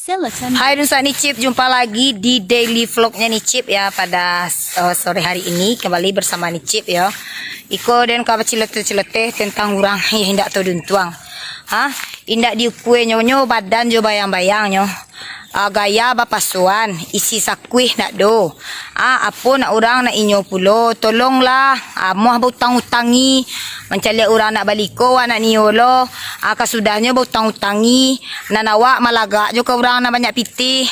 Hai Nusa ni Cip, jumpa lagi di daily vlognya ni Cip ya pada sore hari ini kembali bersama ni Cip ya. Iko dan kabar cilete-cilete tentang orang yang hendak tahu duntuang. Indak diukue nyonyo badan jo bayang-bayang nyo. Gaya bapasuan isi sakuih nak do. Apa nak orang nak inyo pulo, tolonglah. Muah utang-utangi mencari orang nak baliko anak niolo. Kasudahnya utang-utangi nanawa malaga jo ke orang nak banyak pitih.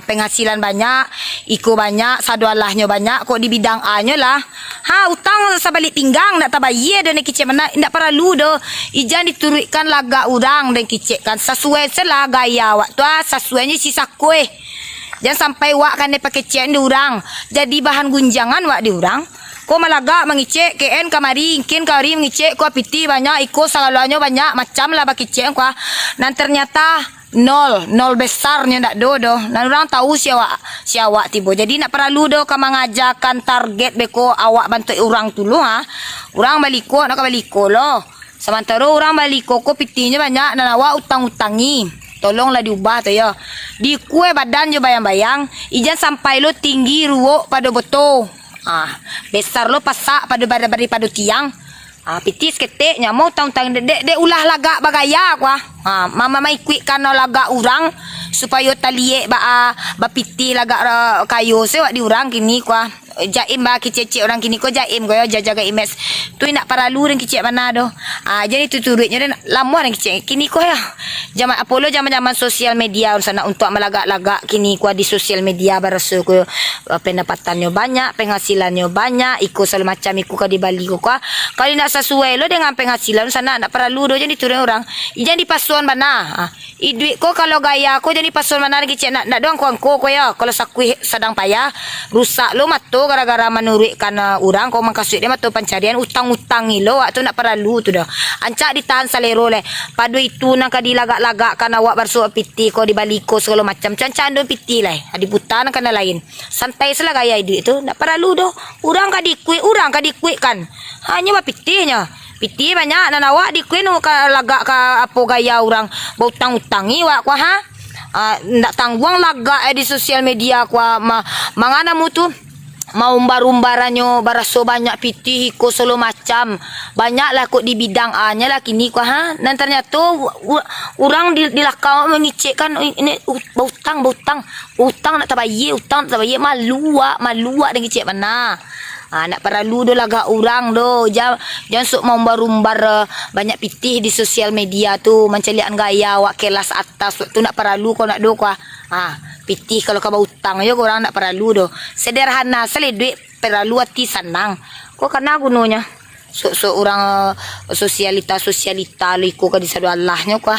Penghasilan banyak, iko banyak, sadualahnya banyak kok di bidang A nyo lah. Utang sabalik pinggang nak tabayar dan kicik mana ndak perlu do. Ijan diturutkan laga orang dan kicik kan sesuai selah gaya waktu sesuainya sisa kue. Jangan sampai wak kan dia pakai cek di orang. Jadi bahan gunjangan wak di orang. Ko malaga mengicek KN kamari, mungkin kari mengicek ko piti banyak, iko salaluannya banyak macam lah bagi cek ko. Dan ternyata nol besarnya ndak do. Dan orang tahu siawak tibo. Jadi nak perlu do ka mengajarkan target beko awak bantu orang dulu Orang baliko nak baliko lo. Sementara orang baliko ko pitinya banyak dan awak utang-utangi. Tolonglah diubah tu ya. Di kue badan jo bayang-bayang, ijan sampai lo tinggi ruok pada botol. Besar lo pasak pada badan pada tiang. Pitis ketek nyamau tang-tang dek ulah lagak bagaya kwa. Mama mai kuik kan lagak urang supaya taliek ba piti lagak kayu sewak di urang kini kwa. Jaim ba kicik orang kini ko jaim ko jaga imes. Tu nak paralu dan kicik mana do. Jadi tu turutnya dan lama dan kicik. Kini ko ya. Zaman Apollo zaman sosial media sana untuk melagak-lagak kini ko di sosial media barasu ko pendapatannya banyak, penghasilannya banyak, iko selalu macam iko ka di Bali ko kwa. Kalau nak sesuai lo dengan penghasilan sana nak paralu do jadi turun orang. Ijan di pasuan mana. Duit ko kalau gaya ko jadi pasuan mana kicik nak doang ko ya. Kalau sakui sedang payah rusak lo matu gara-gara menurutkan orang kau mangkasut dia matu pencarian utang-utangi lo waktu nak perlu tu dah ancak ditahan salero le padu itu nang kadi lagak-lagak kan awak barsu piti ko di baliko segala macam cancan do piti lah adi buta kana lain santai salah gaya duit tu nak perlu do orang kadi kuik kan hanya ba pitihnya piti banyak dan awak di kuih no ka lagak ka apa gaya orang utang-utangi wak kwa ndak tangguang lagak di sosial media kwa mangana mutu mau umbar-umbarannya baraso banyak pitih ko solo macam banyaklah kok di bidang A nya lah kini ko dan ternyata orang dilakau mengicekkan ini utang nak tabayar malu dan kicik mana nak perlu do laga orang do jangan sok mau umbar-umbar banyak pitih di sosial media tu mencelian gaya wak kelas atas tu nak perlu kau nak do ko pitih kalau kau utang ya orang nak perlu do sederhana sele duit perlu hati senang kok karena gunanya orang sosialita liko ka di sadu Allahnya ko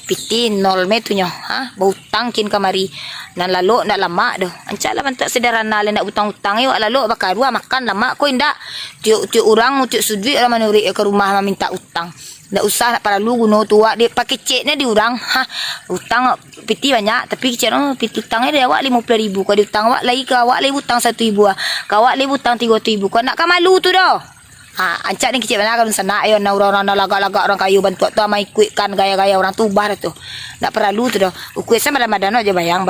pitih nol metunya utang kin kamari nan lalu nak lama do ancala bantak sederhana le nak utang-utang yo lalu bakal dua makan lama ko indak tiuk orang tiuk sudui orang manuri ke rumah minta utang ndak usah nak perlu guno tua dia pakai ceknya di orang utang piti banyak tapi cek piti utangnya dia awak 50.000 kau di utang awak lagi ke awak lagi utang 1.000 kau awak lagi utang 3.000 kau nak malu tu dah ancak ni kecil mana kalau sana ayo na orang lagak-lagak orang kayu bantu tu mai kuikan gaya-gaya orang tu bar tu ndak perlu tu dah kuih sama madan aja bayang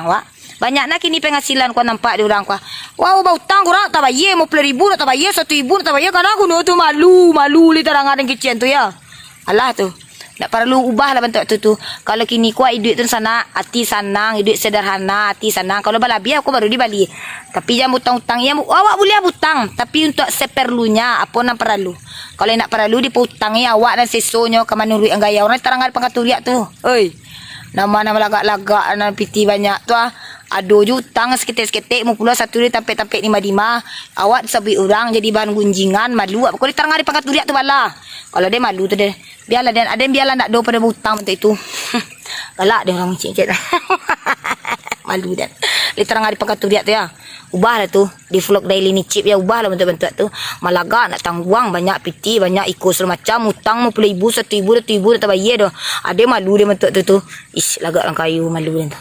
wak banyak nak kini penghasilan kau nampak di orang kau wow utang kurang tak bayar 50.000 tak bayar 1.000 tak bayar kan aku tu malu li terang ada kecil tu ya alah tu tak perlu ubah lah bentuk tu kalau kini kuat duit tu sana hati senang duit sederhana hati senang kalau balabi aku baru di Bali tapi jangan utang-utang ya awak boleh utang tapi untuk seperlunya apa nak perlu kalau nak perlu diputangi awak dan sesonya ke menurut gaya orang terang ada pangkaturiak tu nama-nama lagak-lagak dan piti banyak tu aduh jutang seketik-seketik mau pula satu dia tampik-tampik 5 awak disabui orang jadi bahan gunjingan malu apa kalau terang ada pangkaturiak tu bala kalau dia malu tu dia biarlah dan ada yang biarlah nak do pada hutang bentuk itu galak dia orang cik malu dan literang ada pangkaturiak tu ya ubahlah tu di vlog daily ni Cip ya ubahlah bentuk-bentuk tu malaga nak tangguang banyak piti banyak ikut semacam hutang 50.000 1.000 2.000 tak bayar dah ada malu dia bentuk tu lagak orang kayu malu dia tu